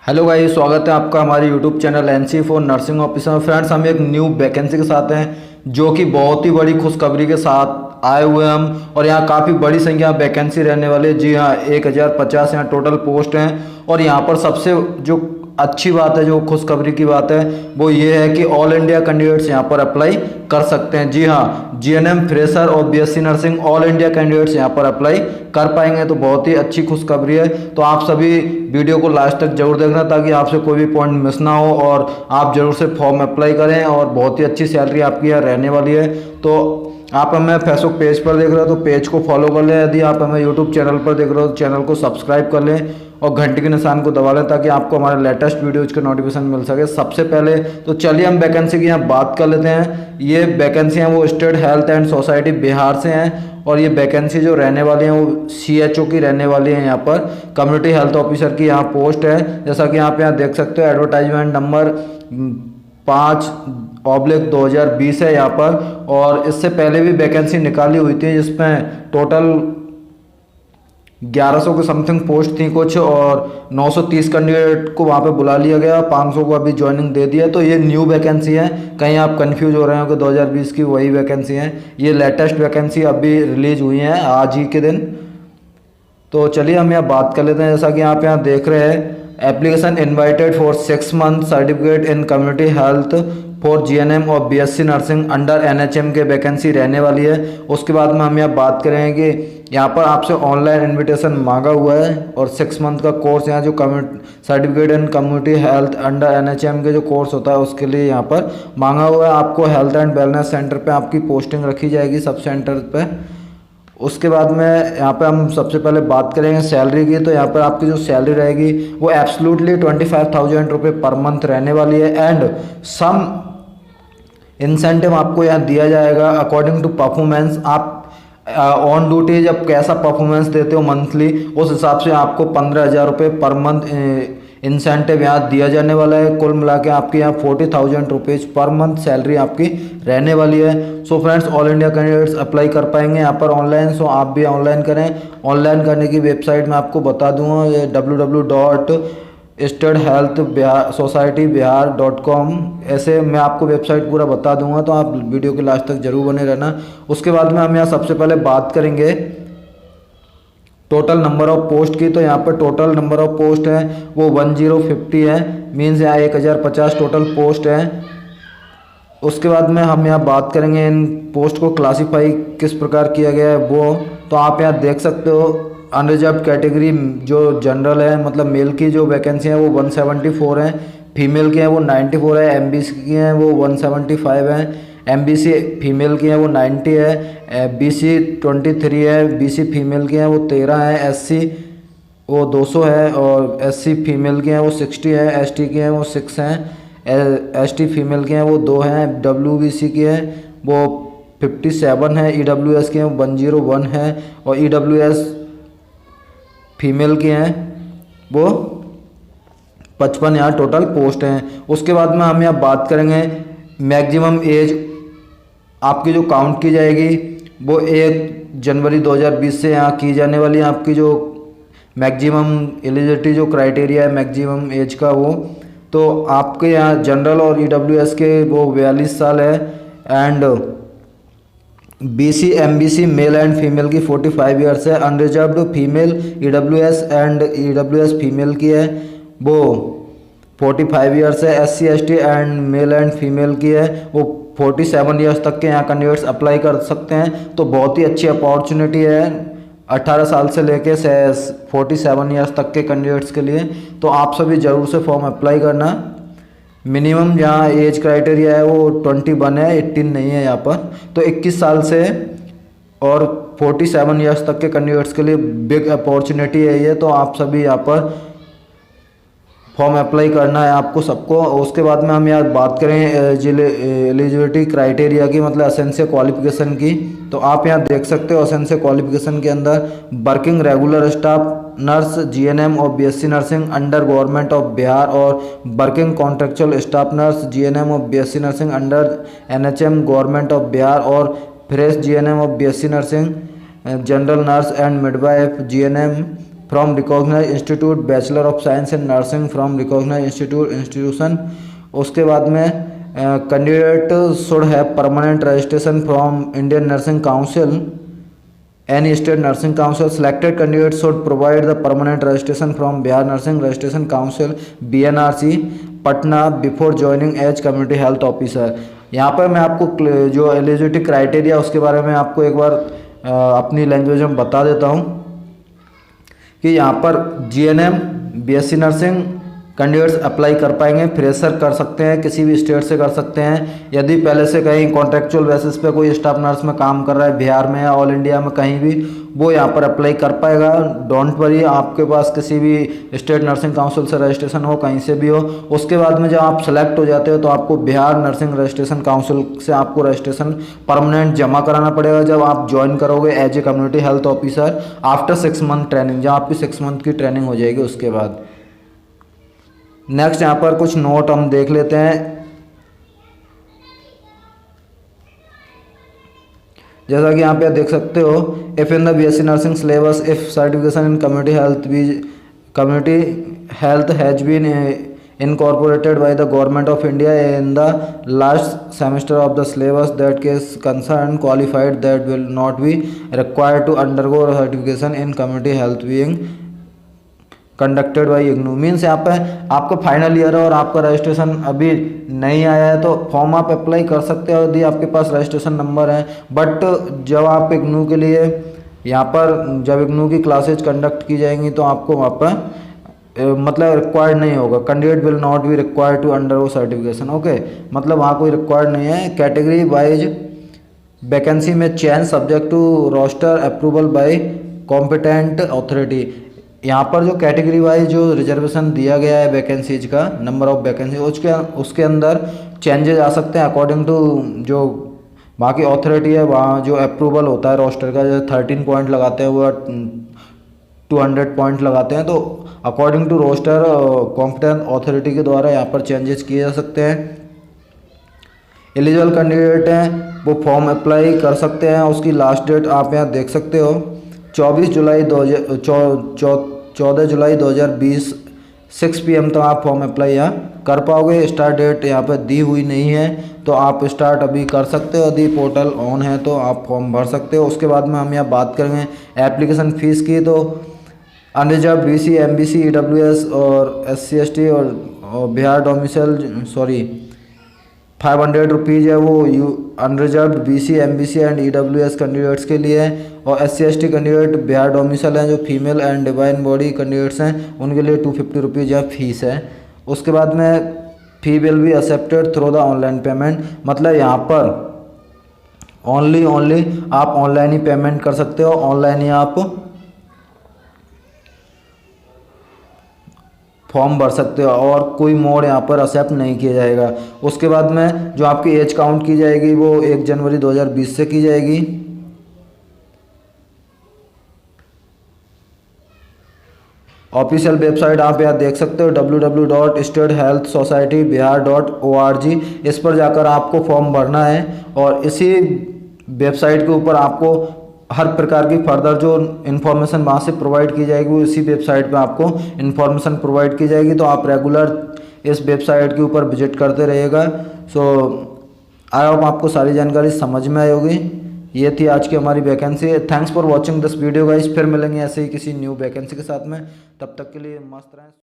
Hello guys, स्वागत है आपका हमारे YouTube channel NC for nursing officer में। फ्रेंड्स, हम एक न्यू वैकेंसी के साथ हैं जो कि बहुत ही बड़ी खुशखबरी के साथ आए हुए हैं हम। और यहाँ काफ़ी बड़ी संख्या वैकेंसी रहने वाली है। जी हाँ, 1050 यहाँ टोटल पोस्ट हैं। और यहाँ पर सबसे जो अच्छी बात है, जो खुशखबरी की बात है, वो ये है कि ऑल इंडिया कैंडिडेट्स यहाँ पर अप्लाई कर सकते हैं। जी हाँ, जीएनएम फ्रेशर और BSc nursing all India candidates यहाँ पर अप्लाई कर पाएंगे। तो बहुत ही अच्छी खुशखबरी है। तो आप सभी वीडियो को लास्ट तक जरूर देखना ताकि आपसे कोई भी पॉइंट मिस ना हो और आप जरूर से फॉर्म अप्लाई करें। और बहुत ही अच्छी सैलरी आपकी यहाँ रहने वाली है। तो आप हमें फेसबुक पेज पर देख रहे हो तो पेज को फॉलो कर लें। यदि आप हमें यूट्यूब चैनल पर देख रहे हो तो चैनल को सब्सक्राइब कर लें और घंटे के निशान को दबा लें ताकि आपको हमारे लेटेस्ट वीडियोज़ का नोटिफिकेशन मिल सके सबसे पहले। तो चलिए हम वैकेंसी की यहाँ बात कर लेते हैं। ये वैकेंसी हैं वो state health and society Bihar से हैं। और ये वैकेंसी जो रहने वाली है वो सीएचओ की रहने वाली है। यहाँ पर कम्युनिटी हेल्थ ऑफिसर की यहाँ पोस्ट है। जैसा कि आप यहाँ देख सकते हो, एडवर्टाइजमेंट नंबर 5/2020 है यहाँ पर। और इससे पहले भी वैकेंसी निकाली हुई थी जिसमें टोटल 1100 के समथिंग पोस्ट थी कुछ, और 930 कैंडिडेट को वहाँ पे बुला लिया गया, 500 को अभी ज्वाइनिंग दे दिया। तो ये न्यू वैकेंसी है, कहीं आप कंफ्यूज हो रहे हो कि 2020 की वही वैकेंसी है। ये लेटेस्ट वैकेंसी अभी रिलीज हुई है आज ही के दिन। तो चलिए हम यहाँ बात कर लेते हैं। जैसा कि आप यहाँ देख रहे हैं, application invited for 6 month certificate in community health for GNM और बीएससी नर्सिंग अंडर एनएचएम के वैकेंसी रहने वाली है। उसके बाद में हम यहाँ बात करेंगे कि यहाँ पर आपसे ऑनलाइन इनविटेशन मांगा हुआ है और 6 मंथ का कोर्स, यहाँ जो certificate in community health under NHM के जो कोर्स होता है उसके लिए यहाँ पर मांगा हुआ है। आपको हेल्थ एंड वेलनेस सेंटर पर आपकी पोस्टिंग रखी जाएगी, सब सेंटर पर। उसके बाद में यहाँ पे हम सबसे पहले बात करेंगे सैलरी की। तो यहाँ पर आपकी जो सैलरी रहेगी वो एब्सोल्युटली 25,000 रुपये पर मंथ रहने वाली है। एंड सम इंसेंटिव आपको यहाँ दिया जाएगा अकॉर्डिंग टू परफॉर्मेंस। आप ऑन ड्यूटी जब कैसा परफॉर्मेंस देते हो मंथली, उस हिसाब से आपको 15,000 रुपये पर मंथ इंसेंटिव यहाँ दिया जाने वाला है। कुल मिला के आपके यहाँ 40,000 रुपीज़ पर मंथ सैलरी आपकी रहने वाली है। So friends, all India candidates apply कर पाएंगे यहाँ पर ऑनलाइन। सो आप भी ऑनलाइन करें। ऑनलाइन करने की वेबसाइट मैं आपको बता दूंगा, ये www.statehealthsocietyBihar.com, ऐसे मैं आपको वेबसाइट पूरा बता दूंगा। तो आप वीडियो के लास्ट तक जरूर बने रहना। उसके बाद में हम यहाँ सबसे पहले बात करेंगे टोटल नंबर ऑफ पोस्ट की। तो यहाँ पर टोटल नंबर ऑफ पोस्ट है वो 1050 है, मीन्स यहाँ 1050 टोटल पोस्ट है। उसके बाद में हम यहाँ बात करेंगे इन पोस्ट को क्लासीफाई किस प्रकार किया गया है वो। तो आप यहाँ देख सकते हो, अनरिजर्व कैटेगरी जो जनरल है, मतलब मेल की जो वैकेंसी है वो 174 है, फीमेल की है वो 94 है, एमबीसी की हैं वो 175 है, एमबीसी फीमेल की हैं वो 90 है, बीसी 23 है, बीसी फीमेल की हैं वो 13 है, एससी वो 200 है, और एससी फीमेल की हैं वो 60 है, एसटी की हैं वो 6 हैं, एसटी फीमेल के हैं वो 2 हैं, डब्ल्यूबीसी की है वो 57 है, ईडब्ल्यूएस के हैं 101 है, और ईडब्ल्यूएस फीमेल के हैं वो 55 यहाँ टोटल पोस्ट हैं। उसके बाद में हम यहाँ बात करेंगे मैक्सिमम एज आपकी जो काउंट की जाएगी वो 1 जनवरी 2020 से यहाँ की जाने वाली है। आपकी जो मैक्सिमम एलिजिबिलिटी जो क्राइटेरिया है मैक्सिमम एज का, वो तो आपके यहाँ जनरल और ईडब्ल्यूएस के वो 42 साल है, and BC MBC male and female की 45 ईयर्स है, unreserved female EWS and EWS female की है वो 45 ईयर्स है, SC ST and male and female की है वो 47 ईयर्स तक के यहाँ कैंडिडेट्स अप्लाई कर सकते हैं। तो बहुत ही अच्छी अपॉर्चुनिटी है 18 साल से लेके 47 ईयर्स तक के कैंडिडेट्स के लिए। तो आप सभी ज़रूर से फॉर्म अप्लाई करना। मिनिमम जहाँ एज क्राइटेरिया है वो 21 है, 18 नहीं है यहाँ पर। तो 21 साल से और 47 ईयर्स तक के कैंडिडेट्स के लिए बिग अपॉर्चुनिटी है ये। तो आप सभी यहाँ पर फॉर्म अप्लाई करना है आपको सबको। उसके बाद में हम यहाँ बात करें एलिजिबिलिटी क्राइटेरिया की, मतलब एसेंशियल क्वालिफिकेशन की। तो आप यहाँ देख सकते हो एसेंशियल क्वालिफिकेशन के अंदर working regular staff nurse GNM और BSc nursing under government of Bihar, और working contractual staff nurse GNM और BSc nursing under NHM government of Bihar, और फ्रेश जीएनएम और BSc nursing general nurse and midwife GNM from recognize institute, bachelor of science in nursing from recognize institution. उसके बाद में candidate should have permanent registration from Indian nursing council, any state nursing council. Selected candidates should provide the permanent registration from Bihar Nursing Registration Council BNRC Patna before joining as community health officer। यहाँ पर मैं आपको जो eligibility criteria उसके बारे में आपको एक बार अपनी लैंग्वेज में बता देता हूँ कि यहाँ पर GNM BSc nursing candidates apply कर पाएंगे। फ्रेशर कर सकते हैं, किसी भी स्टेट से कर सकते हैं। यदि पहले से कहीं कॉन्ट्रेक्चुअल बेसिस पे कोई स्टाफ नर्स में काम कर रहा है बिहार में या ऑल इंडिया में कहीं भी, वो यहाँ पर अप्लाई कर पाएगा। डोंट वरी, आपके पास किसी भी स्टेट नर्सिंग काउंसिल से रजिस्ट्रेशन हो, कहीं से भी हो। उसके बाद में जब आप सेलेक्ट हो जाते हो तो आपको बिहार नर्सिंग रजिस्ट्रेशन काउंसिल से आपको रजिस्ट्रेशन परमानेंट जमा कराना पड़ेगा जब आप ज्वाइन करोगे as a community health officer after 6 month training, जब आपकी 6 मंथ की ट्रेनिंग हो जाएगी उसके बाद। नेक्स्ट यहाँ पर कुछ नोट हम देख लेते हैं। जैसा कि यहाँ पे देख सकते हो, if in the BSc nursing syllabus if certification in community health has been incorporated by the government of India in the last semester of the syllabus, that case concerned qualified that will not be required to undergo certification in community health being conducted by IGNOU. Means यहाँ पे आपका final year है और आपका registration अभी नहीं आया है तो फॉर्म आप अप्लाई कर सकते हो यदि आपके पास रजिस्ट्रेशन नंबर है। बट जब आप इग्नू के लिए यहाँ पर जब इग्नू की क्लासेज कंडक्ट की जाएंगी तो आपको वहाँ पर मतलब रिक्वायर्ड नहीं होगा। Candidate will not be required to undergo certification. Okay, मतलब वहाँ कोई रिक्वायर्ड नहीं है। कैटेगरी वाइज वैकेंसी में change subject to roster approval by competent authority. यहाँ पर जो कैटेगरी वाइज जो रिजर्वेशन दिया गया है वैकेंसीज का, नंबर ऑफ वैकेंसी, उसके अंदर चेंजेस आ सकते हैं अकॉर्डिंग टू जो वहाँ की अथॉरिटी है। वहाँ जो अप्रूवल होता है रोस्टर का, जो 13 पॉइंट लगाते हैं वो 200 पॉइंट लगाते हैं, तो according to roster competent authority के द्वारा यहाँ पर चेंजेस किए जा सकते हैं। एलिजिबल कैंडिडेट हैं वो फॉर्म अप्लाई कर सकते हैं। उसकी लास्ट डेट आप यहाँ देख सकते हो 14 जुलाई 2020 6 PM तक आप फॉर्म अप्लाई यहाँ कर पाओगे। स्टार्ट डेट यहाँ पर दी हुई नहीं है तो आप स्टार्ट अभी कर सकते हो। यदि पोर्टल ऑन है तो आप फॉर्म भर सकते हो। उसके बाद में हम यहाँ बात करेंगे एप्लीकेशन फ़ीस की। तो अनरिजर्व BC MBC EWS और SC ST और बिहार डोमिसाइल 500 रुपीज़ है वो unreserved BC MBC and EWS candidates के लिए है। और SC ST candidate Bihar domicile हैं जो female and divine body candidates हैं उनके लिए 250 रुपीज़ यह फीस है। उसके बाद में fee will be accepted through the online payment. मतलब यहाँ पर ओनली आप ऑनलाइन ही पेमेंट कर सकते हो, ऑनलाइन ही आप फॉर्म भर सकते हो और कोई मोड यहाँ पर एक्सेप्ट नहीं किया जाएगा। उसके बाद में जो आपकी एज काउंट की जाएगी वो 1 जनवरी 2020 से की जाएगी। ऑफिशियल वेबसाइट आप यहाँ देख सकते हो www.statehealthsocietyBihar.org। इस पर जाकर आपको फॉर्म भरना है और इसी वेबसाइट के ऊपर आपको हर प्रकार की फर्दर जो इन्फॉर्मेशन वहाँ से प्रोवाइड की जाएगी वो इसी वेबसाइट पे आपको इन्फॉर्मेशन प्रोवाइड की जाएगी। तो आप रेगुलर इस वेबसाइट के ऊपर विजिट करते रहिएगा। सो आई होप आपको सारी जानकारी समझ में आई होगी। ये थी आज की हमारी vacancy. Thanks for watching this video guys. फिर मिलेंगे ऐसे ही किसी न्यू वैकेंसी के साथ में, तब तक के लिए मस्त रहें।